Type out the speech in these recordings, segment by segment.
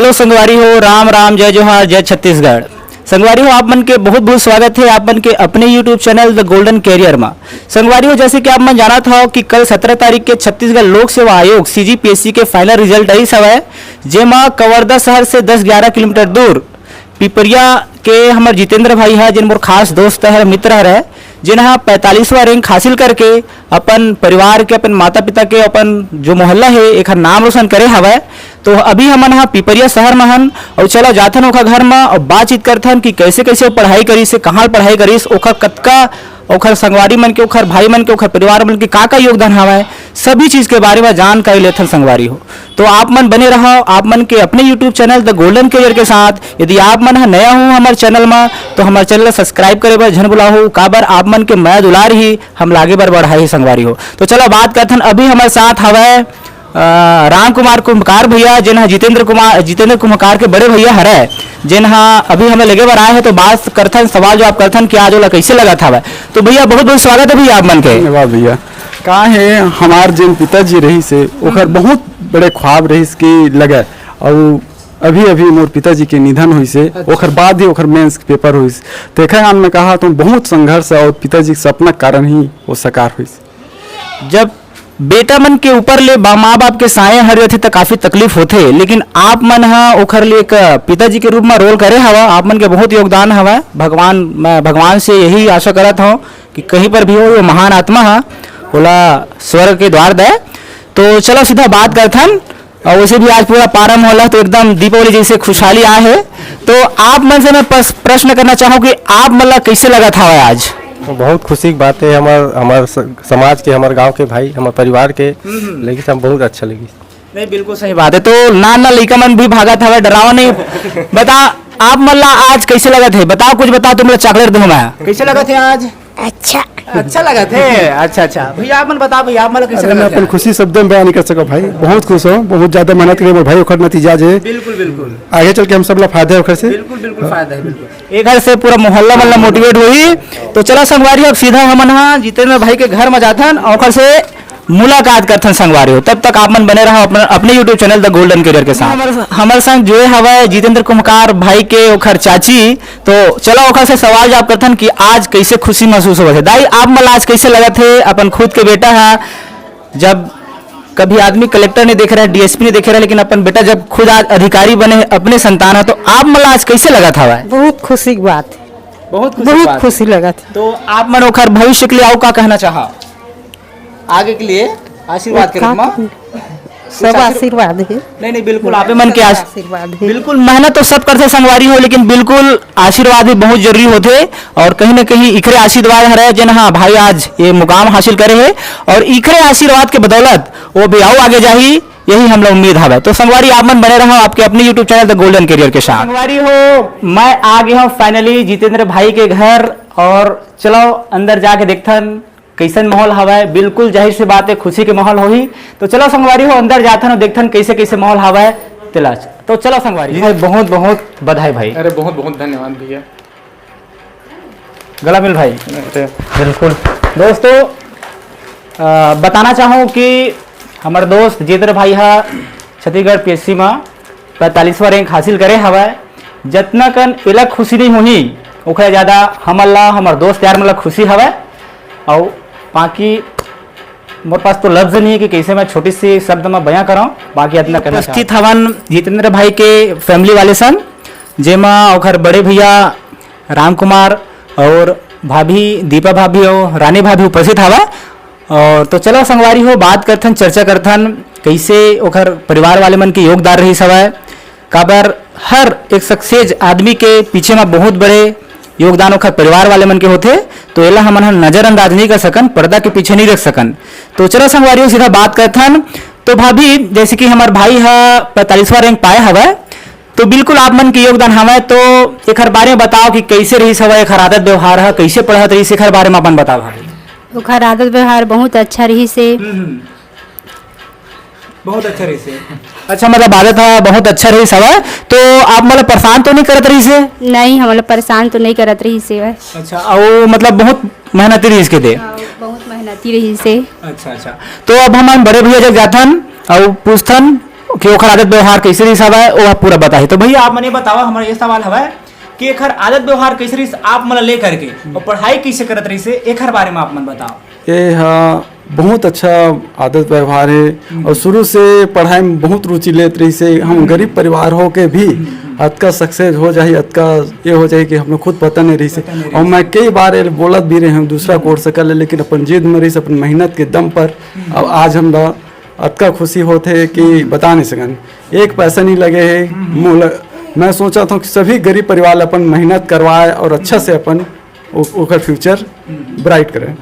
चलो संगवारी हो, राम राम, जय जोहार, जय छत्तीसगढ़। संगवारी हो, आप मन के बहुत बहुत स्वागत है आप मन के अपने YouTube channel the golden career में। संगवारी हो, जैसे कि आप मन जाना था कि कल 17 तारीख के छत्तीसगढ़ लोक सेवा आयोग CGPSC के फाइनल रिजल्ट आई हवय, जेमा कवर्धा शहर से 10-11 किलोमीटर दूर पिपरिया के हमार जितेंद्र भाई है, जिन मोर खास दोस्त है, मित्र है, जिन्हा 45वां रैंक हासिल करके अपन परिवार के, अपन माता पिता के, अपन जो मोहल्ला है एक नाम रोशन करे हवय। तो अभी हमन हा पिपरिया शहर में हन और चलो जाथन ओखा घर में और बातचीत करथन कि कैसे कैसे पढ़ाई करीस, कहाँ पढ़ाई करीस, ओखर कतका, ओखर संगवारी मन के, ओखर भाई मन के, ओखर परिवार मन के का योगदान हवय, सभी चीज के बारे में जानकारी लेथन संगवारी हो। तो आप मन बने रहो आप मन के अपने YouTube channel the golden career के साथ। यदि आप मन नया हो हमारे चैनल में तो हमारे चैनल सब्सक्राइब करे बर झन बुलाहो, काबर आप मन के मैं दुलार ही हम लागे बर बढ़ाई संगवारी हो। तो चलो बात करथन। अभी हमारे साथ हवय राम कुमार कुम्भकार भैया, जिन्हा जितेंद्र कुम्भकार के बड़े भैया हरे, जिन्हा अभी हमें लगे बर आए हैं। तो बात करथन, सवाल जो आप करथन कि आज ओला कैसे लगा था। तो भैया बहुत बहुत स्वागत है भैया आप मन के। वाह भैया, का है हमार जिन पिताजी रही से ओखर बहुत बड़े ख्वाब रही कि लगे, और अभी अभी मोर पिताजी के निधन हुई से ओखर बाद ही ओखर मेंस के पेपर हुई। तो एक में कहा तो बहुत संघर्ष और पिताजी के सपना कारण ही वो साकार हुई। जब बेटा मन के ऊपर ले माँ बाप के साए हर रहे तो काफी तकलीफ होते, लेकिन आप मन हा ओखर ले एक पिताजी के रूप में रोल करे हवा, आप मन के बहुत योगदान हवा। मैं भगवान से यही आशा करत हूँ कि कहीं पर भी हो वो महान आत्मा हा बोला स्वर्ग के द्वार दे। तो चलो सीधा बात करथन, और वैसे भी आज पूरा पारम होला तो एकदम दीपावली जैसे खुशहाली आए है। तो आप मन से मैं प्रश्न करना चाहूँ कि आप मतलब कैसे लगा था आज। बहुत खुशी की बात है, हमार समाज के, हमारे गांव के भाई, हमारे परिवार के लेकिन सब बहुत अच्छा लगी। नहीं बिल्कुल सही बात है। तो ना लड़का मन भी भागा था, डरावा नहीं। बता आप मल्ला आज कैसे लगा थे, बताओ कुछ बताओ, तुम लोग चॉकलेट दूंगा मैं, कैसे लगा थे आज। अच्छा लगा थे। अच्छा भैया आप मन बताओ, भैया आप मतलब कैसे लगा। मैं अपन खुशी शब्दों में बयान नहीं कर सका भाई, बहुत खुश हो, बहुत ज्यादा मेहनत करे भाई, ओखर नतीजा है बिल्कुल आगे चल के हम सब ला फायदा है ओखर से। बिल्कुल फायदा है, बिल्कुल एक घर से पूरा मोहल्ला मोटिवेट हुई। तो चलो संगवारी अब सीधा हमन हा जितेंद्र भाई के घर में जाथन और ओखर से मुलाकात करथन संगवारी हो। तब तक आप मन बने रहो अपने YouTube channel the golden career के साथ। हमारे संग जो हवा जितेंद्र कुम्भकार भाई के ओखर चाची। तो चलो ओखर से सवाल जवाब करथन कि आज कैसे खुशी महसूस होगा थे। दाई आप मन आज कैसे लगा थे, अपन खुद के बेटा है, जब कभी आदमी कलेक्टर नहीं देख रहा है, DSP नहीं देख रहा है, लेकिन अपन बेटा जब खुद आज अधिकारी बने अपने संतान है, तो आप मन आज कैसे लगा था। बहुत खुशी की बात, बहुत खुशी लगा था। तो आप मन ओखर भविष्य के लिए आओ का कहना चाहा, आगे के लिए आशीर्वाद करें। सब आशीर्वाद है। नहीं बिल्कुल आप मन के आशीर्वाद है। बिल्कुल मेहनत तो सब करते संगवारी हो, लेकिन बिल्कुल आशीर्वाद भी बहुत जरूरी होते। और कहीं न कहीं इखरे आशीर्वाद है जन हाँ भाई आज ये मुकाम हासिल करे है, और इखरे आशीर्वाद के बदौलत वो भी आओ आगे जाही, यही हम लोग उम्मीद है। तो संगवारी आप मन बने रहो आपके अपने YouTube channel the golden career के साथ। संगवारी हो, मैं आ गया हूँ फाइनली जितेंद्र भाई के घर, और चलो अंदर जाके देखथन कैसन माहौल हवा। बिल्कुल जाहिर सी बात है खुशी के माहौल हो ही। तो चलो संगवारी हो अंदर जाथन और देखथन कैसे कैसे माहौल हवा है तिलाच। तो चलो संगवारी भाई, बहुत बहुत बधाई भाई। अरे बहुत बहुत धन्यवाद भैया। गला मिल भाई। बिल्कुल दोस्तों बताना चाहूँ कि हमारे दोस्त जितेंद्र भाई है छत्तीसगढ़ PSC में 45वां रैंक हासिल करे हवा। जितना कन अलग खुशी नहीं हुई ओखरे ज़्यादा हमला हमार दोस्त यार मतलब खुशी हवा। और बाकी मोर पास तो लफ्ज नहीं है कि कैसे मैं छोटी सी शब्द में बयां कराऊं। बाकी इतना कहना उपस्थित हवन जितेंद्र भाई के फैमिली वाले सन, जेमा ओखर बड़े भैया राम कुमार और भाभी दीपा भाभी और रानी भाभी उपस्थित हवा। और तो चलो संगवारी हो बात करथन, चर्चा करथन कैसे ओखर परिवार वाले मन के योगदान रही सवय। काबर हर एक सक्सेस आदमी के पीछे में बहुत बड़े योगदान ओखर परिवार वाले मन के होते। तो एला हमन नजरअंदाज नहीं कर सकन, पर्दा के पीछे नहीं रख सकन। तो चलो संगवारी सीधा बात करथन। तो भाभी जैसे कि हमार भाई है 45वां रैंक पाए हवा, तो बिल्कुल आप मन के योगदान हवा। तो एक बारे में बताओ कि कैसे रही हवा, एक आदत व्यवहार है, कैसे पढ़त रही, एक बारे में अपन बताओ भाभी। ओखर आदत व्यवहार बहुत अच्छा रही से। बहुत अच्छा रही से। अच्छा मतलब आदत है बहुत अच्छा रही सवा। तो आप मतलब परेशान तो नहीं करत रही से। नहीं हम परेशान तो नहीं करत रही से। अच्छा और मतलब बहुत मेहनती रही इसके दे। बहुत मेहनती रही से। अच्छा तो अब हम बड़े भैया जब जाथन और पूछथन कि ओखर आदत व्यवहार कैसे रही हवय वो आप पूरा बताही। तो भैया आप मने बतावा, हमारा ये सवाल हवय कि एखर आदत व्यवहार कैसे रही आप मन ले करके और पढ़ाई कैसे करत रही से एखर बारे में आप मन बताओ। ये हाँ बहुत अच्छा आदत व्यवहार है और शुरू से पढ़ाई में बहुत रुचि लेते रही से। हम गरीब परिवार हो के भी अतका सक्सेस हो जाए, अतका ये हो जाए कि हमें खुद पता नहीं रही से। और मैं कई बार ये बोलत भी रहे हम दूसरा कोर्स कर ले, लेकिन अपन जिद में रही से, अपन मेहनत के दम पर अब आज हम अतका खुशी होते है कि बता नहीं सकन। एक पैसा नहीं लगे है। मैं सोचा था कि सभी गरीब परिवार अपन मेहनत करवाए और अच्छा से अपन ओकर फ्यूचर ब्राइट करें।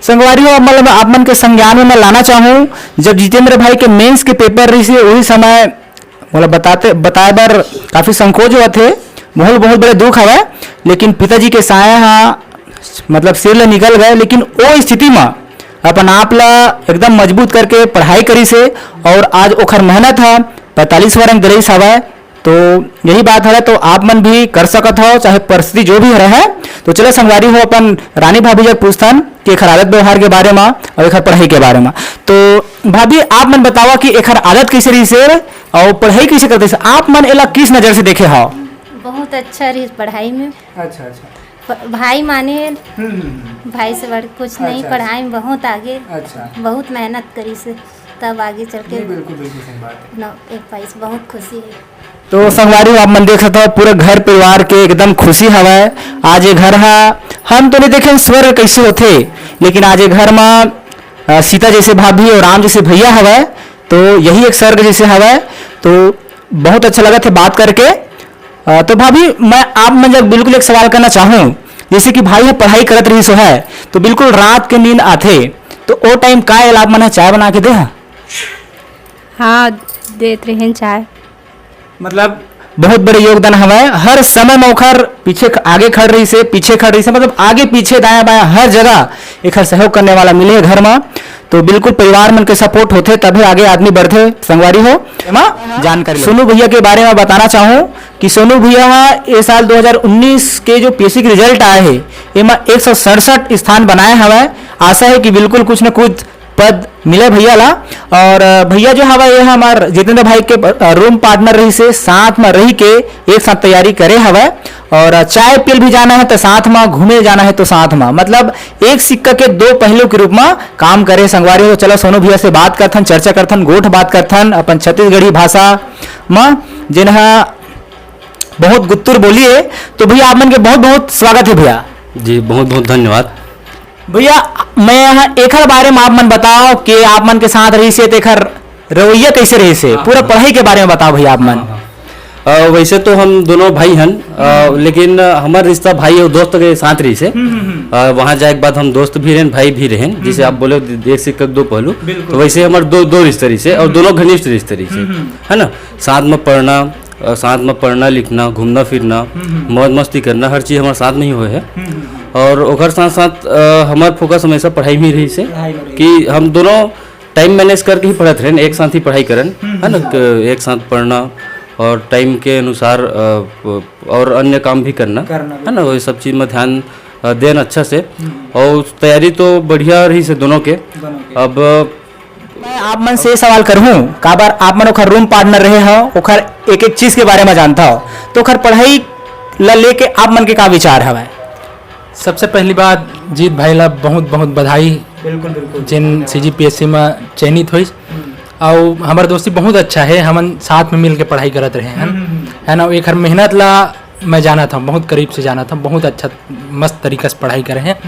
संगवारी हो मतलब आप मन के संज्ञान में मैं लाना चाहूँ, जब जितेंद्र भाई के मेंस के पेपर रही से वही समय मतलब बताए बार काफी संकोच हुआ थे, बहुत बड़े दुख हवा, लेकिन पिताजी के साया मतलब सिर ले निकल गए। लेकिन वो स्थिति में अपन आप ला एकदम मजबूत करके पढ़ाई करी से और आज ओखर मेहनत है 45 रंग दरई हवा। तो यही बात है, तो आप मन भी कर सकत हो चाहे परिस्थिति जो भी रहे। तो चलो संगवारी हो अपन रानी भाभी जब पूछतन कि एखर आदत व्यवहार के बारे में और एखर पढ़ाई के बारे में। तो भाभी आप मन बतावा कि एखर आदत कैसे रही से और पढ़ाई कैसे करते से आप मन एला किस नजर से देखे हो। बहुत अच्छा रही पढ़ाई में। अच्छा भाई माने भाई से बढ़ कुछ नहीं, पढ़ाई में बहुत आगे, बहुत मेहनत करी से तब आगे चल के एक पाइस बहुत खुशी है। तो संगवारी आप मन देख सकते हो पूरे घर परिवार के एकदम खुशी हवा। आज ये घर है, हम तो नहीं देखे स्वर्ग कैसे होते, लेकिन आज ये घर में सीता जैसे भाभी और राम जैसे भैया हवा, तो यही एक स्वर्ग जैसे हवा। तो बहुत अच्छा लगा थे बात करके। तो भाभी मैं आप मन जब बिल्कुल एक सवाल करना चाहूँ, जैसे कि भाई पढ़ाई करत रही सो है तो बिल्कुल रात के नींद आते, तो वो टाइम का आप मन चाय बना के दे। हाँ देते रहे चाय, मतलब बहुत बड़े योगदान हमारे हर समय में ओखर पीछे आगे खड़ रही से पीछे खड़ रही से, मतलब आगे पीछे दाया बाया हर जगह एक सहयोग करने वाला मिले घर में। तो बिल्कुल परिवार मन के सपोर्ट होते तभी आगे आदमी बढ़ते। संगवारी हो जानकारी सोनू भैया के बारे में बताना चाहूँ कि सोनू भैया ये साल 2019 के जो पीएससी के रिजल्ट आए हैं एमा 167 स्थान बनाए हवा। आशा है कि बिल्कुल कुछ न कुछ पद मिले भैया ला। और भैया जो हवा ये हमारे जितेंद्र भाई के रूम पार्टनर रही से साथ में रही के एक साथ तैयारी करे हवा। और चाय पील भी जाना है तो साथ में, घूमे जाना है तो साथ में, मतलब एक सिक्का के दो पहलू के रूप में काम करे। संगवारी हो चलो सोनू भैया से बात करथन, चर्चा करथन, गोठ बात करथन अपन छत्तीसगढ़ी भाषा में जिन्हा बहुत गुत्तुर बोलिए। तो भैया आप मन के बहुत बहुत स्वागत है भैया जी, बहुत बहुत धन्यवाद भैया। मैं यहाँ एखर बारे में आप मन बताओ कि आप मन के साथ रही से एखर रवैया कैसे रही से, पूरा पढ़ाई के बारे में बताओ भैया आप मन। वैसे तो हम दोनों भाई हैं, लेकिन हमारा रिश्ता भाई और दोस्त के साथ रही से। वहाँ जाए के बाद हम दोस्त भी रहें, भाई भी रहें, जिसे आप बोले एक सिक्का दो पहलू। तो वैसे हमारे दो रिश्ते रही से और दोनों घनिष्ठ रिश्ते रही से, है ना। साथ में पढ़ना लिखना, घूमना फिरना, मौज मस्ती करना, हर चीज़ हमारे साथ में ही हुए है। और ओकर साथ साथ हमार फोकस हमेशा पढ़ाई में रही से कि हम दोनों टाइम मैनेज करके ही पढ़ते रहे, एक साथ ही पढ़ाई करन, है ना। एक साथ पढ़ना और टाइम के अनुसार और अन्य काम भी करना, है ना। वही सब चीज़ में ध्यान देना अच्छा से। और तैयारी तो बढ़िया रही से दोनों के। अब मैं आप मन से सवाल करूँ का बार आप मन ओखर रूम पार्टनर रहे हो, ओखर एक एक चीज के बारे में जानता हो, तो ओखर पढ़ाई ला लेके आप मन के का विचार हवा। सबसे पहली बात जीत भाई ला बहुत बहुत बधाई, बिल्कुल जिन CGPSC में चयनित हुई। और हमारा दोस्ती बहुत अच्छा है, हम साथ में मिल के पढ़ाई करते रहे हैं, है ना। एक हर मेहनत ला मैं जाना था, बहुत करीब से जाना था, बहुत अच्छा मस्त तरीके से पढ़ाई करे हैं।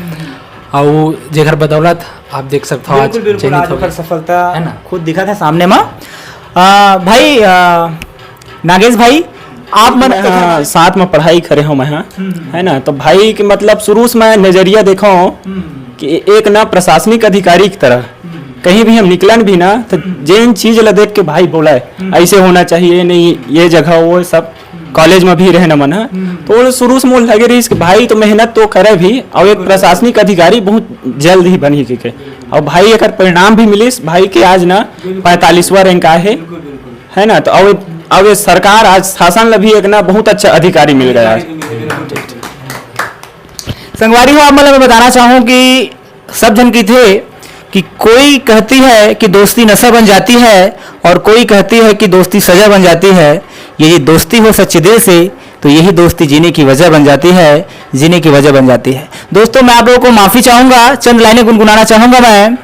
और जेकर बदौलत आप देख सकते हो आज चयनित हो सफलता है ना, खुद दिखा था सामने में। भाई नागेश भाई आप मन साथ में पढ़ाई करे हो मैं, है ना। तो भाई के मतलब शुरू से मैं नजरिया देखा हूँ कि एक ना प्रशासनिक अधिकारी की तरह कहीं भी हम निकलन भी ना तो जिन चीज ला देख के भाई बोला है ऐसे होना चाहिए, नहीं ये जगह वो सब कॉलेज में भी रहना मन है। तो शुरू से मोल लगे रही कि भाई तो मेहनत तो करे भी और एक प्रशासनिक अधिकारी बहुत जल्द ही बनी के। और भाई एक परिणाम भी मिलिस, भाई के आज ना 45वां रैंक आए है ना। तो अब सरकार आज शासन ला भी एक ना बहुत अच्छा अधिकारी मिल गया है। संगवारी हो आप मतलब मैं बताना चाहूँ कि सब जन की थे कि कोई कहती है कि दोस्ती नशा बन जाती है और कोई कहती है कि दोस्ती सजा बन जाती है। यदि दोस्ती हो सच्चे दिल से तो यही दोस्ती जीने की वजह बन जाती है, जीने की वजह बन जाती है। दोस्तों मैं आप लोगों को माफ़ी चाहूँगा, चंद लाइनें गुनगुनाना चाहूँगा मैं।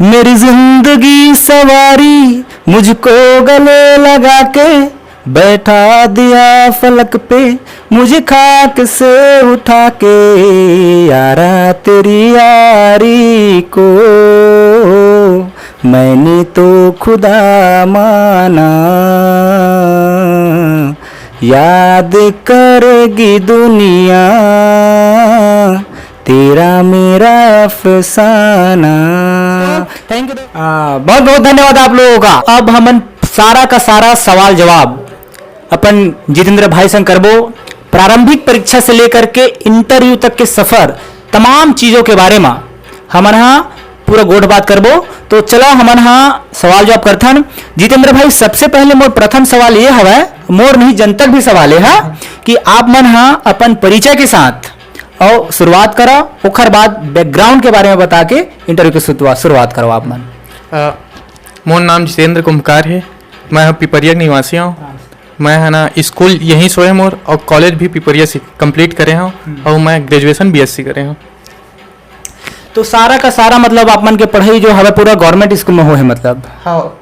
मेरी जिंदगी सवारी मुझको गले लगा के बैठा दिया फलक पे, मुझे खाक से उठा के यारा तेरी यारी को मैंने तो खुदा माना, याद करेगी दुनिया तेरा मेरा अफसाना। Thank you. बहुत बहुत धन्यवाद आप लोगों का। अब हम सारा का सारा सवाल जवाब अपन जितेंद्र भाई संग करबो। प्रारंभिक परीक्षा से लेकर के इंटरव्यू तक के सफर तमाम चीजों के बारे में हमन यहाँ पूरा गोठ बात करबो। तो चलो हमन यहाँ सवाल जवाब करथन। जितेंद्र भाई सबसे पहले मोर प्रथम सवाल ये हवा, मोर नहीं जनतक भी सवाल है कि आप मन यहाँ अपन परिचय के साथ और शुरुआत करो, ओखर बाद बैकग्राउंड के बारे में बता के इंटरव्यू की शुरुआत करो आप मन। मोर नाम जितेंद्र कुम्भकार है, मैं पिपरिया निवासी हूँ। मैं है ना स्कूल यहीं सोए मोर और कॉलेज भी पिपरिया से कंप्लीट करे हूँ और मैं ग्रेजुएशन बीएससी करे हूँ। तो सारा का सारा मतलब आप मन के पढ़ाई जो हवा पूरा गवर्नमेंट स्कूल में हो है मतलब? हाँ,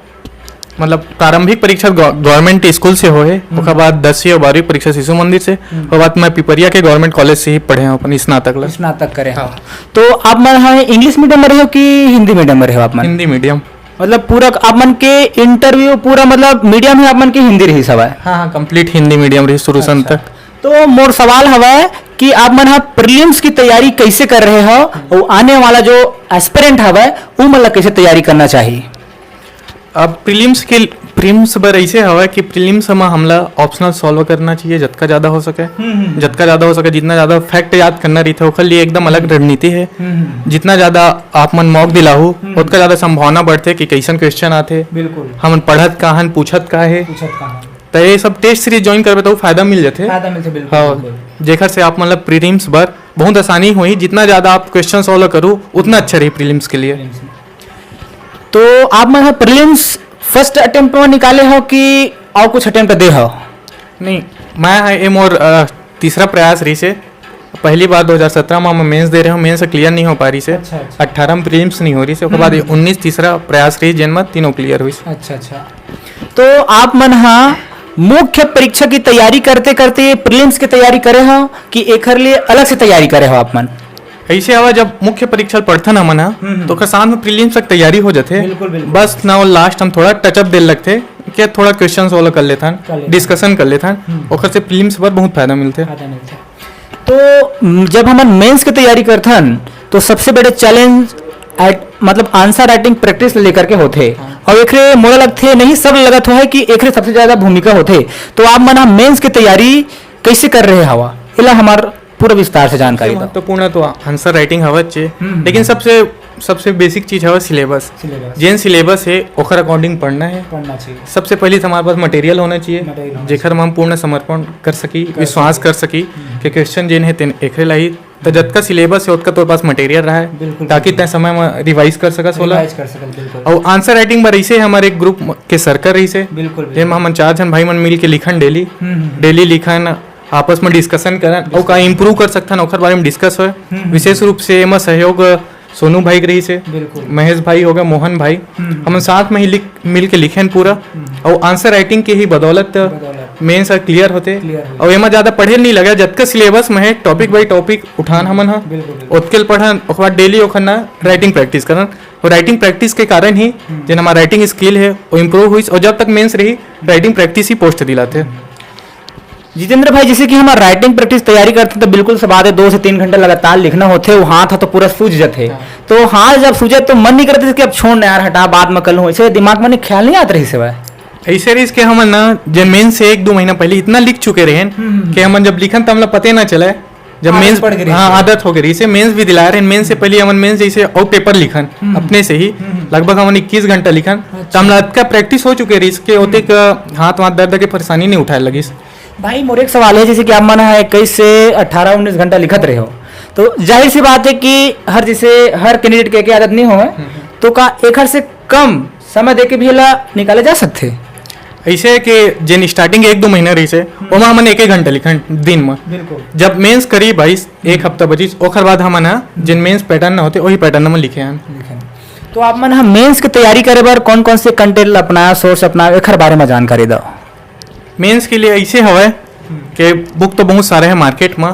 मतलब प्रारंभिक परीक्षा गवर्नमेंट स्कूल से हो है, उसके बाद 10वीं और 12वीं परीक्षा शिशु मंदिर से, उसके बाद मैं पिपरिया के गवर्नमेंट कॉलेज से ही पढ़े हैं अपन स्नातक करे। हाँ। तो आप मन हाँ इंग्लिश मीडियम में रहे हो कि हिंदी मीडियम में रहे हो आप मन? हिंदी मीडियम। मतलब पूरा आप मन के इंटरव्यू पूरा मतलब मीडियम है आप मन की हिंदी रही सब है? हाँ, कंप्लीट हिंदी मीडियम रही शुरू से अंत तक। तो मोर सवाल हवा है कि आप मन हाँ प्रीलिम्स की तैयारी कैसे कर रहे हो और आने वाला जो एस्पिरेंट हवा है वो मतलब कैसे तैयारी करना चाहिए? अब प्रीलिम्स बर ऐसे हवा कि प्रीलिम्स में हमला ऑप्शनल सॉल्व करना चाहिए जितना ज्यादा हो सके, जितना ज्यादा फैक्ट याद करना रही थे ओकर लिए एकदम अलग रणनीति है। जितना ज्यादा आप मन मॉक दिलाहू उतना ज्यादा संभावना बढ़ते कि कैसन क्वेश्चन आते, हम पढ़त का हन पूछत का है। तो ये सब टेस्ट सीरीज ज्वाइन करबे तो फायदा मिल जाते। हाँ, जेकर से आप मतलब प्रीलिम्स बर बहुत आसानी हुई, जितना ज्यादा आप क्वेश्चन सॉल्व करूँ उतना अच्छा रही प्रीलिम्स के लिए। तो आप मन प्रीलिम्स फर्स्ट अटेम्प्ट में निकाले हो कि और कुछ अटेम्प्ट दे हो? नहीं, मैं ये मोर तीसरा प्रयास रही से। पहली बार 2017 में मैं मेंस दे रहा हूँ, मेंस क्लियर नहीं हो पा रही से। 18 में प्रीलिम्स नहीं हो रही से, उसके बाद 19 तीसरा प्रयास रही जिनमें तीनों क्लियर हुई। अच्छा। तो आप मन हाँ मुख्य परीक्षा की तैयारी करते करते प्रीलिम्स की तैयारी करे हो कि एक लिए अलग से तैयारी करे हो आप मन? ऐसे हवा जब मुख्य परीक्षा पढ़थन हमन तो साथ में प्रीलिम्स तक तैयारी हो जाते। बस ना वो लास्ट हम थोड़ा टचअप दे लगते कि थोड़ा क्वेश्चन सॉल्व कर लेथन, डिस्कशन कर लेथन, ओकर से प्रीलिम्स पर बहुत फायदा मिलते। तो जब हम मेंस की तैयारी करथन तो सबसे बड़े चैलेंज मतलब आंसर राइटिंग प्रैक्टिस लेकर के होते और एक मोड़ा लगते नहीं सब लगत है कि एक सबसे ज्यादा भूमिका होते। तो आप मन मेंस की तैयारी कैसे कर रहे हवा इला हमार पूरा विस्तार से जानकारी दो। महत्वपूर्ण तो आंसर राइटिंग हवा चाहिए, लेकिन सबसे बेसिक चीज है सिलेबस। जेन सिलेबस है ओकर अकॉर्डिंग पढ़ना चाहिए। सबसे पहले हमारे पास मटेरियल होना चाहिए जेकर हम पूर्ण समर्पण कर सकी, विश्वास कर सकी कि क्वेश्चन जेन है तेन एकरे लाई। तो जतका सिलेबस है उतका तोर पास मटेरियल रहा है ताकि तय समय में रिवाइज कर सकस होला। और आंसर राइटिंग पर ऐसे हमारे एक ग्रुप के सर्कल रही से जेम हम 4 जन भाई मन मिल के लिखन डेली लिखन आपस में डिस्कशन करन और का इम्प्रूव कर सकथन ओकर बारे में डिस्कस हो। विशेष रूप से एमा सहयोग सोनू भाई रही से, महेश भाई हो गए, मोहन भाई, हम साथ में ही मिल के लिखेन पूरा। और आंसर राइटिंग के ही बदौलत मेंस क्लियर होते और एमा ज्यादा पढ़े नहीं लगा। जतका सिलेबस में है टॉपिक बाई टॉपिक उठान हमन ओतके पढ़न ओकर बाद डेली ओखर ना राइटिंग प्रैक्टिस करन। और राइटिंग प्रैक्टिस के कारण ही जिन हमारा राइटिंग स्किल है वो इम्प्रूव हुई। और जब तक मेंस रही राइटिंग प्रैक्टिस ही पोस्ट दिलाते। जितेंद्र भाई जैसे कि हमारा राइटिंग प्रैक्टिस तैयारी करते तो बिल्कुल सब आधे 2 से 3 घंटे लगातार लिखना होते, वो हाथ तो पूरा सूझ जाते। तो हाथ जब सूझे तो मन नहीं करते कि अब छोड़ यार हटा बाद में कल हूँ, ऐसे दिमाग में ख्याल नहीं आता रही से ऐसे रही के हम ना जब मेन से 1-2 महीना पहले इतना लिख चुके रहे कि हम जब लिखन तो हमला पते ना चला। जब मेंस हाँ आदत हो गई, मेंस भी दिला रहे। मेंस से पहले हम मेंस जैसे और पेपर लिखन अपने से ही लगभग हम 21 घंटा लिखन। तो हम का प्रैक्टिस हो चुके रही इसके होते हाथ दर्द की परेशानी नहीं उठाए लगी। भाई मोर एक सवाल है, जैसे कि आप मन 21 से 18-19 घंटा लिखत रहे हो तो जाहिर सी बात है कि हर जैसे हर कैंडिडेट के आदत नहीं हो तो का एक से कम समय दे के भी ला निकाले जा सकते। ऐसे है कि जिन स्टार्टिंग 1-2 महीना रही से ओमा हमन 1 घंटा लिखन दिन में। जब मेंस करी 1 हफ्ता बची ओखर बाद हमन जिन मेंस पैटर्न न होते वही पैटर्न में लिखे हैं। तो आप मन हम मेंस की तैयारी करे बार कौन कौन से कंटेंट अपना सोर्स अपना एक बारे में जानकारी दो। मेंस के लिए ऐसे हवे कि बुक तो बहुत सारे हैं मार्केट में,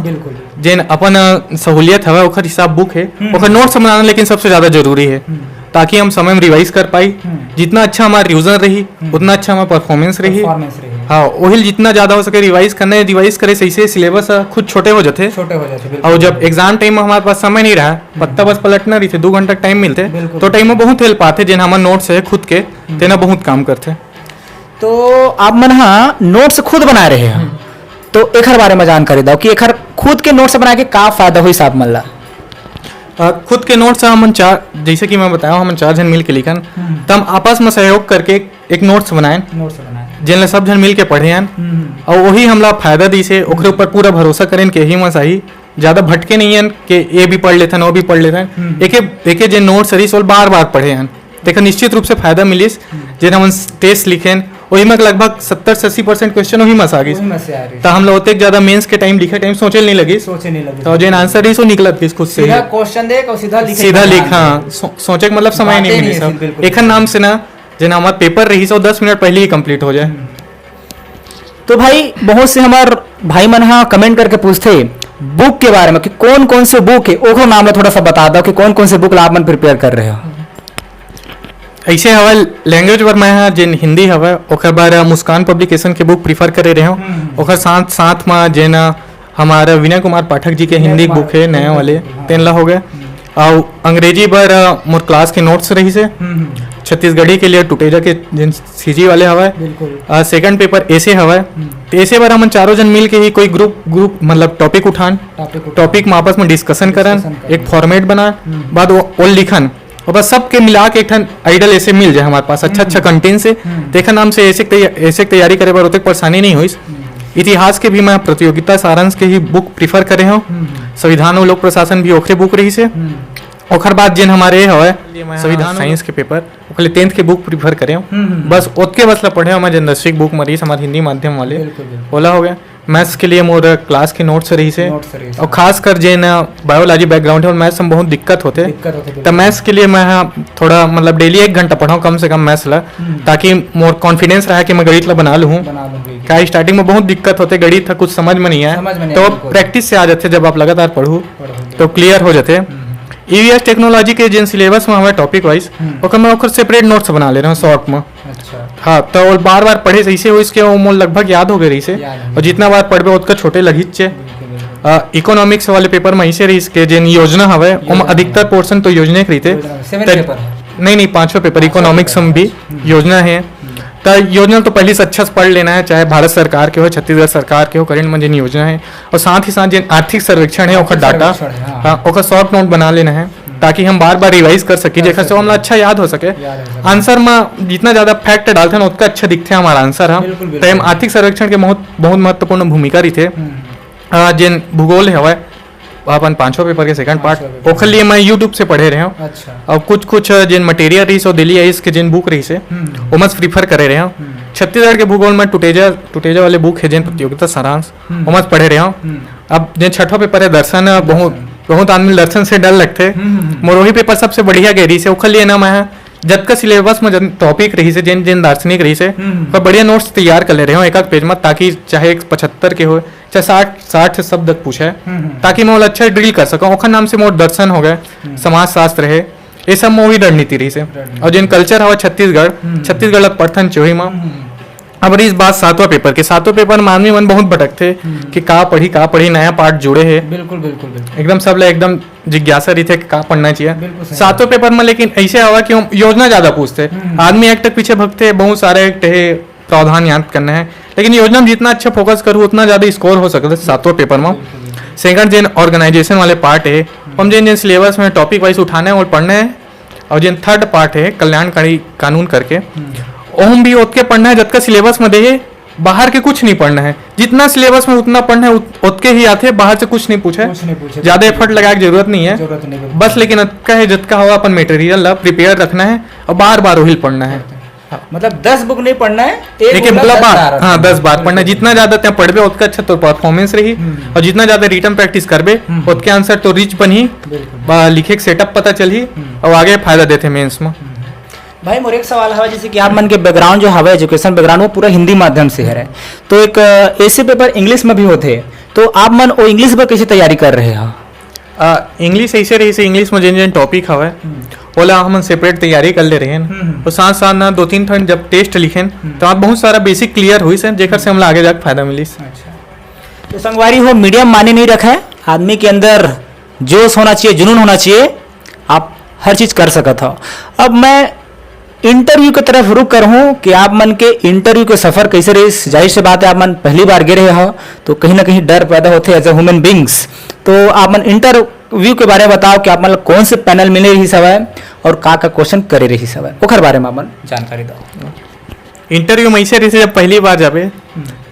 जिन अपन सहूलियत हवे ओखर हिसाब बुक है, ओखर नोट्स बनाना लेकिन सबसे ज्यादा जरूरी है ताकि हम समय में रिवाइज कर पाई। जितना अच्छा हमारा रिविजन रही उतना अच्छा हमारा परफॉर्मेंस रही। हाँ वही जितना ज्यादा हो सके रिवाइज करना है, रिवाइज करे सही से सिलेबस खुद छोटे हो जाते। और जब एग्जाम टाइम में हमारे पास समय नहीं रहा, पत्ता बस पलटना रही थे 2 घंटा टाइम मिलते तो टाइम में बहुत हेल्प आते जिन हमारे नोट्स है खुद के तेना बहुत काम करते। तो आप मन हाँ नोट्स खुद बना रहे हैं तो एक बारे में जानकारी दो कि एक खुद के नोट्स बना के का फायदा हुई साहब मन ला। खुद के नोट्स हम चार, जैसे कि मैं बताया हम 4 जन मिल के लिखन तो हम आपस में सहयोग करके एक नोट्स बनाए जिनले सब जन मिल के पढ़े हैं और वही हमला फायदा दी से ओकरे ऊपर पूरा भरोसा करें कि यही में सही ज्यादा भटके नहीं हैं कि ये भी पढ़ लेते वो भी पढ़ लेते हैं। एक जे नोट्स रही बार बार पढ़े हैं देखा निश्चित रूप से फायदा मिलिस। जिन हम टेस्ट लिखे वही में लगभग 70-80% क्वेश्चन वही में आ गई तो हम लोग होते ज्यादा मेंस के टाइम लिखे टाइम सोचे नहीं लगी तो जिन आंसर रही सो निकलत किस खुद से क्वेश्चन देख और सीधा लिखा सोचे के मतलब समय नहीं मिली सब एक नाम से ना जिन हमारा पेपर रही सो 10 मिनट पहले ही कंप्लीट हो जाए। तो भाई बहुत से हमारे भाई मन हाँ कमेंट करके पूछते बुक के बारे में कि कौन कौन से बुक है ओखो नाम थोड़ा सा बता दो कि कौन कौन से बुक आप मन प्रिपेयर कर रहे हो। ऐसे हवा लैंग्वेज पर मैं जिन हिंदी हवा ओकर बार मुस्कान पब्लिकेशन के बुक प्रीफर करे रहे हूँ। ओकर साथ साथ में जिन हमारा विनय कुमार पाठक जी के हिंदी बुक है नए वाले तेनला हो गए और अंग्रेजी पर मोर क्लास के नोट्स रही से छत्तीसगढ़ी के लिए टुटेजा के जिन सीजी वाले हवा सेकंड पेपर ऐसे हवा तो ऐसे बार हम 4 जन मिल के ही कोई ग्रुप मतलब टॉपिक उठान टॉपिक में आपस में डिस्कशन करन एक फॉर्मेट बना बाद वो लिखन और बस सबके मिला के एक आइडल ऐसे मिल जाए हमारे पास अच्छा कंटेंट से देखा नाम से ऐसे तैयारी करे बार परेशानी नहीं हुई। इतिहास के भी मैं प्रतियोगिता सारांश के ही बुक प्रीफर करे हूँ। संविधान और लोक प्रशासन भी ओखरे बुक रही से ओखर बाद जिन हमारे हवा संविधान साइंस के पेपर ओखले 10th के बुक प्रीफर करे हूँ बस ओतके बस ला पढ़े हमारे जनरसिक बुक मरीज हमारे हिंदी माध्यम वाले बोला हो गया। मैथ्स के लिए मोर क्लास के नोट्स रही से और खास कर जिन बायोलॉजी बैकग्राउंड है और मैथ्स में बहुत दिक्कत होते तो मैथ्स के लिए मैं थोड़ा मतलब डेली 1 घंटा पढ़ाऊँ कम से कम मैथ्स ला ताकि मोर कॉन्फिडेंस रहा कि मैं गणित ला बना लूँ। क्या स्टार्टिंग में बहुत दिक्कत होते गणित था कुछ समझ में नहीं आया तो प्रैक्टिस से आ जाते जब आप लगातार पढ़ू तो क्लियर हो जाते। ईवीएस टेक्नोलॉजी के जिन सिलेबस में हमारे टॉपिक वाइज ओकर मैं ओकर सेपरेट नोट्स बना ले रहा हूँ शॉर्ट में। हाँ तो और बार बार पढ़े सही से हो इसके वो मोल लगभग याद हो गए रही से और जितना बार पढ़बे उतना छोटे लगिचे। इकोनॉमिक्स वाले पेपर में ऐसे रही इसके जिन योजना हवे अधिकतर पोर्शन तो योजना के रहते नहीं 5वां पेपर इकोनॉमिक्स में भी योजना है तो योजना तो पहले से अच्छा से पढ़ लेना है चाहे भारत सरकार के हो छत्तीसगढ़ सरकार के हो करंट में जिन योजना है और साथ ही साथ जिन आर्थिक सर्वेक्षण है ओकर डाटा ओकर शॉर्ट नोट बना लेना है ताकि हम बार बार रिवाइज कर सके जेकर से हमरा अच्छा याद हो सके। आंसर में जितना ज्यादा फैक्ट डालते हैं उतना अच्छा दिखते हैं हमारा आंसर है तो हम आर्थिक सर्वेक्षण के बहुत महत्वपूर्ण भूमिका रही थे। जिन भूगोल है अपन 5वां पेपर के सेकंड पार्ट ओखर लिए मैं यूट्यूब से पढ़े रहे हूँ और कुछ जिन मटेरियल रही सो दिल्ली आइस के जिन बुक रही से वो मत प्रीफर करे रहे हूँ। छत्तीसगढ़ के भूगोल में टुटेजा वाले बुक है जिन प्रतियोगिता सारांश वो मत पढ़े रहे हूँ। अब जिन 6वां पेपर है दर्शन बहुत आदमी दर्शन से डर लगते मोरोही पेपर सबसे बढ़िया गहरी से ओखर लिए ना मैं जब का सिलेबस में टॉपिक रही से जिन दार्शनिक रही से पर बढ़िया नोट्स तैयार कर ले रहे हो एक पेज में ताकि चाहे 75 के हो चाहे 60 शब्द पूछे ताकि मैं अच्छा ड्रिल कर सकूं। ओखर नाम से मोर दर्शन हो गए समाज शास्त्र है ये सब में वही रणनीति रही से और जिन कल्चर हवा छत्तीसगढ़ पढ़थन चोही में। अब रही इस बात 7वां पेपर के 7वां पेपर में आदमी मन बहुत भटकते कि का पढ़ी नया पार्ट जुड़े है बिल्कुल एकदम सब लोग एकदम जिज्ञासा रही थे कि का पढ़ना चाहिए 7वां पेपर में। लेकिन ऐसे हवा कि योजना ज्यादा पूछते आदमी एक तक पीछे भगते बहुत सारे एक प्रावधान याद करना है लेकिन योजना में जितना अच्छा फोकस करूँ उतना ज्यादा स्कोर हो सकता है 7वां पेपर में। सेकंड जिन ऑर्गेनाइजेशन वाले पार्ट है हम जिन सिलेबस में टॉपिक वाइज उठाना है और पढ़ना है और जिन थर्ड पार्ट है कल्याणकारी कानून करके ओम भी ओतके पढ़ना है जब का सिलेबस में दे बाहर के कुछ नहीं पढ़ना है, जितना सिलेबस में उतना पढ़ना है उतके ही आते, बाहर से कुछ नहीं पूछा है, ज्यादा एफर्ट लगाने की जरूरत नहीं है, बस लेकिन अतका है जितना हुआ अपन मटेरियल प्रिपेयर रखना है और बार बार वही पढ़ना है। मतलब 10 बुक नहीं पढ़ना है, एक बोला 10 बार। हाँ 10 बार पढ़ना है, जितना ज्यादा त्या पढ़बे उतना अच्छा तो परफॉर्मेंस रही, और जितना ज्यादा रिटर्न प्रैक्टिस करबे उतके आंसर तो रिच बनी, लिखे सेटअप पता चली और आगे फायदा देते मेंस में। भाई मोर एक सवाल है, जैसे कि आप मन के बैकग्राउंड जो हवा एजुकेशन बैकग्राउंड वो पूरा हिंदी माध्यम से है, तो एक ऐसे पेपर इंग्लिश में भी होते, तो आप मन वो इंग्लिश पर कैसे तैयारी कर रहे हो? इंग्लिश ऐसे रही से इंग्लिश में जिन जिन टॉपिक हवा ओला हम सेपरेट तैयारी कर ले रहे हैं, और साथ साथ ना 2-3 ठन जब टेस्ट लिखे तो आप बहुत सारा बेसिक क्लियर हुई से, जेकर से हमला आगे जाकर फायदा मिली। तो संगवारी हो मीडियम माने नहीं रखा है, आदमी के अंदर जोश होना चाहिए, जुनून होना चाहिए, आप हर चीज कर सकत हो। अब मैं इंटरव्यू की तरफ रुक कर हूँ कि आप मन के इंटरव्यू के सफर कैसे रही। जाहिर सी बात है आप मन पहली बार गिर रहे हो तो कहीं ना कहीं डर पैदा होते एज ए ह्यूमन बींग्स, तो आप मन इंटरव्यू के बारे में बताओ कि आप मतलब कौन से पैनल मिले रही सब है और का क्वेश्चन करे रही सब है, ओकर बारे में आप मन जानकारी दो। इंटरव्यू में ऐसे रही से जब पहली बार जाबे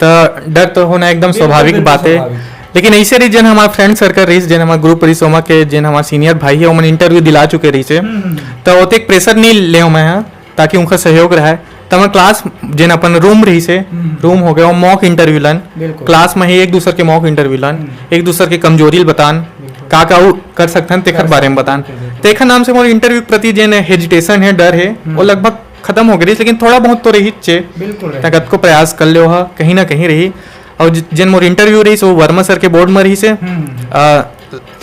तो डर तो होना एकदम स्वाभाविक बात है, लेकिन ऐसे रही जन हमारे फ्रेंड सर्कल रही, जन हमारे ग्रुप रही सोमा के, जन हमारे सीनियर भाई है, वो इंटरव्यू दिला चुके रही से, तो वो एक प्रेशर नहीं ले मैं यहाँ ताकि उनका सहयोग रहा। तो हमारे क्लास जिन अपन रूम रही से, रूम हो गया वो मॉक इंटरव्यू लन, क्लास में ही एक दूसरे के मॉक इंटरव्यू लन, एक दूसरे के कमजोरी बतान, का कर सकते हैं तेखर बारे में बतान। तेखर नाम से मोर इंटरव्यू के प्रति जिन हेजिटेशन है, डर है, वो लगभग खत्म हो गई, लेकिन थोड़ा बहुत तो रही चे, ताकत को प्रयास कर लो कहीं ना कहीं रही। और जिन मोर इंटरव्यू रही वो वर्मा सर के बोर्ड में रही से,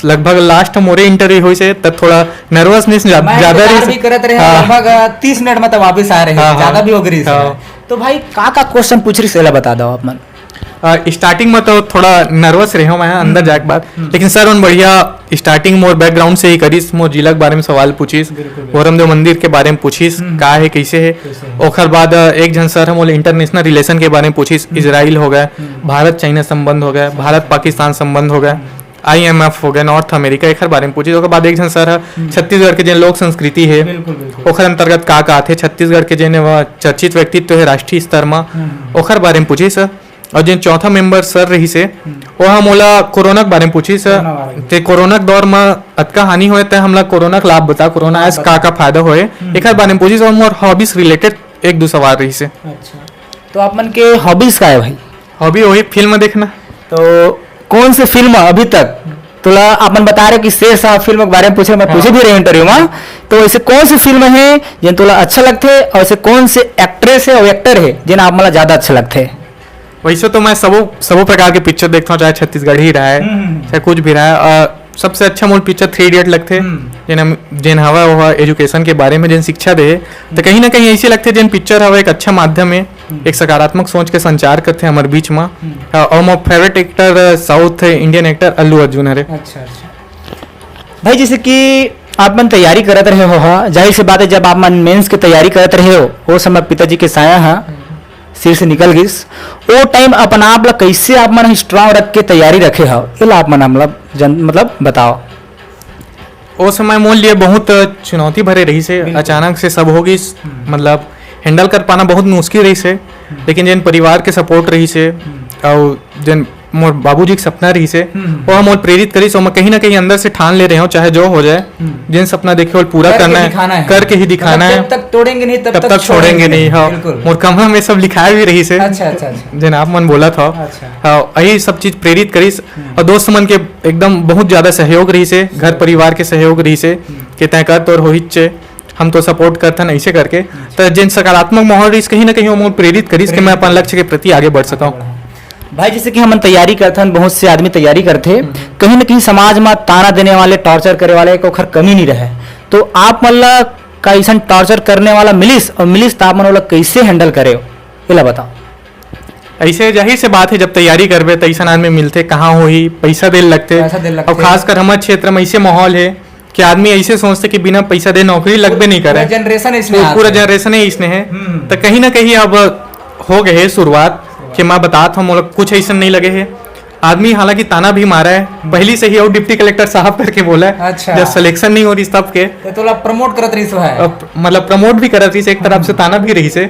लगभग लास्ट मोरे इंटरव्यू हुई से तब थोड़ा नर्वसनेस ज्यादा रही करत रहे, लगभग 30 मिनट में तब वापस आ रहे हैं, ज्यादा भी हो गई। तो भाई का क्वेश्चन पूछ रही से बता दो आप मन। स्टार्टिंग में तो थोड़ा नर्वस रहे मैं अंदर जाके बाद, लेकिन सर उन बढ़िया स्टार्टिंग मोर बैकग्राउंड से ही करीस, मोर जिला के बारे में सवाल पूछीस, वरमदेव मंदिर के बारे में पूछीस का है कैसे है, ओखर बाद एक जन सर हम इंटरनेशनल रिलेशन के बारे में पूछीस, इजराइल हो गया, भारत चाइना संबंध हो गया, भारत पाकिस्तान संबंध हो गया, IMF हो गया, नॉर्थ अमेरिका एक बारे में पूछी। ओकर बाद एक जन सर छत्तीसगढ़ के जिन लोक संस्कृति है ओखर अंतर्गत का आथे, छत्तीसगढ़ के जिन चर्चित व्यक्तित्व है राष्ट्रीय स्तर में ओखर बारे में पूछी सर। और जिन चौथा मेंबर सर रही से वो हम ओला कोरोना के बारे में पूछी सर, ते कोरोना के दौर में अतका हानि होए ते हमला कोरोना का लाभ बता, कोरोना ऐस का फायदा होए एक बारे में पूछी सर। और हॉबीज रिलेटेड एक दो सवाल रही से। तो आप मन के हॉबीज का है भाई? हॉबी वही फिल्म देखना। तो कौन से फिल्म अभी तक तोला आपन बता रहे कि शेर साहब फिल्म के बारे में पूछे, मैं पूछे भी रहे इंटरव्यू में, तो ऐसे कौन सी फिल्म है जिन तोला अच्छा लगते और ऐसे कौन से एक्ट्रेस है और एक्टर है जिन आप मतलब ज्यादा अच्छा लगते है? वैसे तो मैं सबो प्रकार के पिक्चर देखता हूँ, चाहे छत्तीसगढ़ ही रहा है चाहे कुछ भी रहा है। और सबसे अच्छा मूल पिक्चर 3 इडियट लगते, जिन हवा हुआ एजुकेशन के बारे में जिन शिक्षा दे, तो कहीं ना कहीं ऐसे लगते जिन पिक्चर हवा एक अच्छा माध्यम है, एक सकारात्मक सोच के संचार करते हैं हमारे बीच में। और more favourite actor south Indian actor Allu Arjun है। अच्छा भाई, जैसे कि आप मन तैयारी करत रहे हो, जाहिर सी बात है जब आप मन मेंस की तैयारी करत रहे हो वो समय पिताजी के साया है सिर से निकल गई, वो टाइम अपन आप ला कैसे आप मन स्ट्रांग रख के तैयारी रखे हो, ये आप मन मतलब बताओ। वो समय मोल लिए बहुत चुनौती भरे रही से, अचानक से सब होगी, मतलब हैंडल कर पाना बहुत मुश्किल रही से, लेकिन जिन परिवार के सपोर्ट रही से और जिन मोर बाबूजी के सपना रही से वो हम प्रेरित करी, सो मैं कहीं ना कहीं अंदर से ठान ले रहे हो चाहे जो हो जाए, जिन सपना देखे वो पूरा करना है, करके ही दिखाना है, तब तक तोड़ेंगे नहीं, तब तक छोड़ेंगे नहीं। हाँ, मोर कमरा में सब लिखाया भी रही से। अच्छा। जिन आप मन बोला था, हाँ यही सब चीज प्रेरित करी। और दोस्त मन के एकदम बहुत ज्यादा सहयोग रही से, घर परिवार के सहयोग रही से कि तय कर तो रोहित चे हम तो सपोर्ट करते हैं ऐसे करके, तो जिन सकारात्मक माहौल रही कहीं ना कहीं वो प्रेरित करी कि मैं अपन लक्ष्य के प्रति आगे बढ़ सका। भाई जैसे कि हम तैयारी करते हैं, बहुत से आदमी तैयारी करते, कहीं ना कहीं समाज में ताना देने वाले, टॉर्चर करने वाले को खर कमी नहीं रहे, तो आप मतलब का ऐसा टॉर्चर करने वाला मिलिस और मिलिस तो आप मन वाला कैसे हैंडल करे ये बताओ। ऐसे जाहिर से बात है जब तैयारी करबे तो ऐसा आदमी मिलते कहाँ हो ही पैसा दे लगते, और खासकर हमारे क्षेत्र में ऐसे माहौल है कि आदमी ऐसे सोचते कि बिना पैसा दे नौकरी लगबे नहीं करे, पूरा जनरेशन है इसने है। तो कहीं ना कहीं अब हो गए शुरुआत कि मैं बताता हूँ कुछ ऐसा नहीं लगे है। आदमी हालांकि ताना भी मारा है पहली से ही, और डिप्टी कलेक्टर साहब करके बोला है। अच्छा। जब सिलेक्शन नहीं हो रही तब के तो प्रमोट करत रही है, मतलब प्रमोट भी करत रही से, एक तरफ से ताना भी रही से।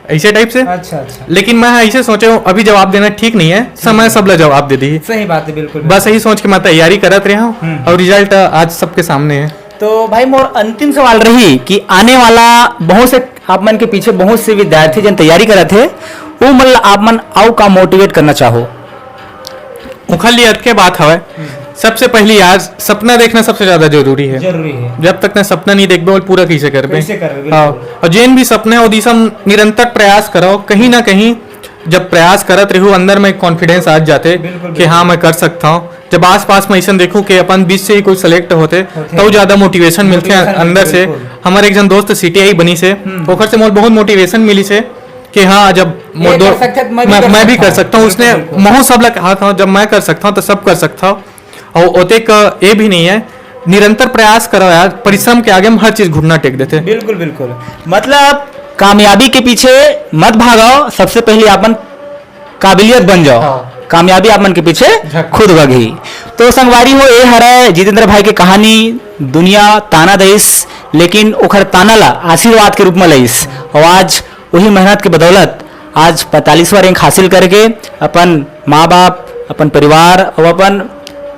ऐसे टाइप से। अच्छा अच्छा, लेकिन मैं ऐसे सोचे हूँ अभी जवाब देना ठीक नहीं है, समय सबला जवाब दे दी। सही बात है, बिल्कुल। बस यही सोच के मैं तैयारी करत रहा हूँ और रिजल्ट आज सबके सामने है। तो भाई मोर अंतिम सवाल रही कि आने वाला बहुत से आप मन के पीछे बहुत से विद्यार्थी जन तैयारी करत थे, वो मतलब आप मन आउ का मोटिवेट करना चाहो? उखल लियत के बात हवे, सबसे पहली आज सपना देखना सबसे ज्यादा जरूरी है। जरूरी है। जब तक ना सपना नहीं देखबे वो पूरा कैसे करबे? कैसे करबे, बिल्कुल। हाँ, और जेन भी सपने हो दिशा निरंतर प्रयास करो, कहीं ना कहीं जब प्रयास करत रहू अंदर में कॉन्फिडेंस आ जाते कि हाँ मैं कर सकता हूँ। जब आस पास में ऐसा देखूं कि अपन बीच से ही कोई सेलेक्ट होते तो ज्यादा मोटिवेशन मिलते हैं अंदर से। हमारे एक जन दोस्त CTI बनी से, ओखर से मोल बहुत मोटिवेशन मिली से कि हाँ जब मैं भी कर सकता हूँ। उसने बहुत सब लग कहा था जब मैं कर सकता हूँ तो सब कर सकता हूँ। और ओते का ये भी नहीं है, निरंतर प्रयास करो यार, परिश्रम के आगे हम हर चीज घुटना टेक देते। बिल्कुल बिल्कुल, मतलब कामयाबी के पीछे मत भागो, सबसे पहले आपन काबिलियत बन जाओ। कामयाबी आप मन के पीछे खुद बगी। तो संगवारी हो ये हरे जितेंद्र भाई की कहानी, दुनिया ताना दईस लेकिन ओखर ताना ला आशीर्वाद के रूप में लईस, और आज वही मेहनत के बदौलत आज 45वां रैंक हासिल करके अपन माँ बाप, अपन परिवार और अपन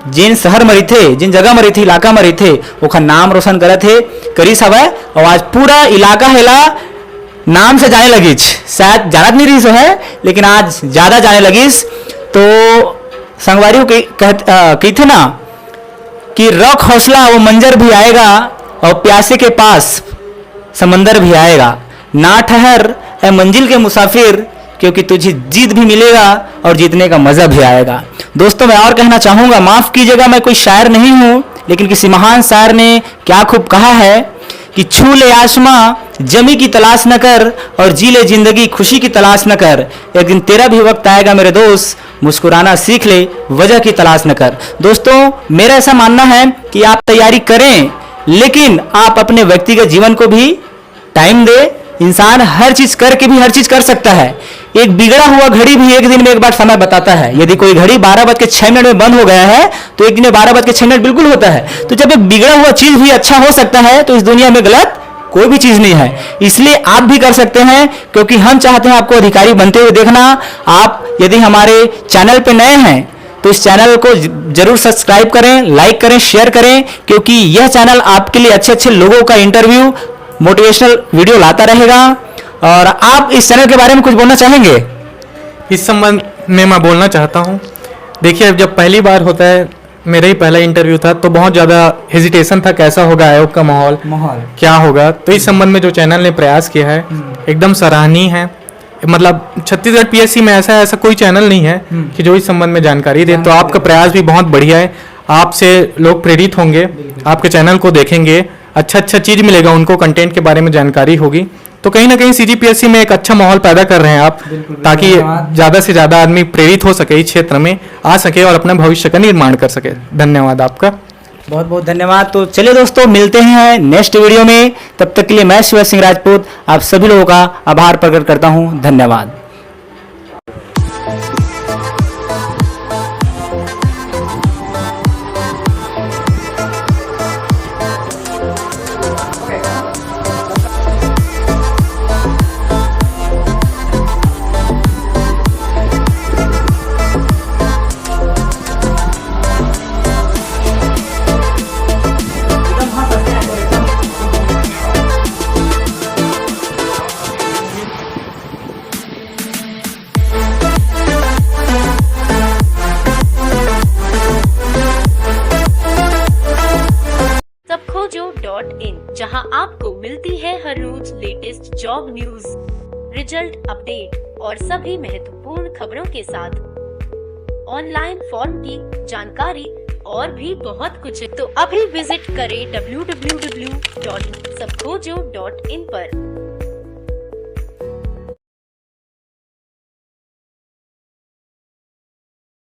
जिन शहर में रही थे, जिन जगह में रही थे, इलाका में रही थे, ओखर नाम रोशन करे थे करीस हवे। और आज पूरा इलाका हेला नाम से जाने लगी, शायद जानत नहीं रही है लेकिन आज ज्यादा जाने लगी। तो संगवारियों कहते ना कि रख हौसला वो मंजर भी आएगा और प्यासे के पास समंदर भी आएगा। ना ठहर है मंजिल के मुसाफिर, क्योंकि तुझे जीत भी मिलेगा और जीतने का मजा भी आएगा। दोस्तों मैं और कहना चाहूंगा, माफ कीजिएगा मैं कोई शायर नहीं हूं, लेकिन किसी महान शायर ने क्या खूब कहा है कि छू ले आसमां जमी की तलाश न कर और जी ले जिंदगी खुशी की तलाश न कर, एक दिन तेरा भी वक्त आएगा मेरे दोस्त, मुस्कुराना सीख ले वजह की तलाश न कर। दोस्तों मेरा ऐसा मानना है कि आप तैयारी करें लेकिन आप अपने व्यक्तिगत जीवन को भी टाइम दे। इंसान हर चीज करके भी हर चीज कर सकता है। एक बिगड़ा हुआ घड़ी भी एक दिन में एक बार समय बताता है। यदि कोई घड़ी 12:06 में बंद हो गया है तो एक दिन में 12:06 बिल्कुल होता है। तो जब एक बिगड़ा हुआ चीज भी अच्छा हो सकता है तो इस दुनिया में गलत कोई भी चीज नहीं है। इसलिए आप भी कर सकते हैं, क्योंकि हम चाहते हैं आपको अधिकारी बनते हुए देखना। आप यदि हमारे चैनल पे नए हैं तो इस चैनल को जरूर सब्सक्राइब करें, लाइक करें, शेयर करें, क्योंकि यह चैनल आपके लिए अच्छे अच्छे लोगों का इंटरव्यू, मोटिवेशनल वीडियो लाता रहेगा। और आप इस चैनल के बारे में कुछ बोलना चाहेंगे? इस संबंध में मैं बोलना चाहता हूँ, देखिए जब पहली बार होता है, मेरा ही पहला इंटरव्यू था तो बहुत ज़्यादा हेजिटेशन था, कैसा होगा आयोग का माहौल क्या होगा। तो इस संबंध में जो चैनल ने प्रयास किया है एकदम सराहनीय है। मतलब छत्तीसगढ़ PSC में ऐसा कोई चैनल नहीं है कि जो इस संबंध में जानकारी दे। तो आपका प्रयास भी बहुत बढ़िया है, आपसे लोग प्रेरित होंगे, आपके चैनल को देखेंगे, अच्छा चीज़ मिलेगा उनको, कंटेंट के बारे में जानकारी होगी। तो कहीं ना कहीं CGPSC में एक अच्छा माहौल पैदा कर रहे हैं आप, ताकि ज़्यादा से ज़्यादा आदमी प्रेरित हो सके, इस क्षेत्र में आ सके और अपना भविष्य का निर्माण कर सके। धन्यवाद आपका, बहुत बहुत धन्यवाद। तो चलिए दोस्तों मिलते हैं नेक्स्ट वीडियो में, तब तक के लिए मैं शिव सिंह राजपूत आप सभी लोगों का आभार प्रकट करता हूँ। धन्यवाद। सबखोजो.in, जहां आपको मिलती है हर रोज latest job news, result update और सभी महत्वपूर्ण खबरों के साथ ऑनलाइन फॉर्म की जानकारी और भी बहुत कुछ। तो अभी विजिट करें www.sabkhojo.in पर।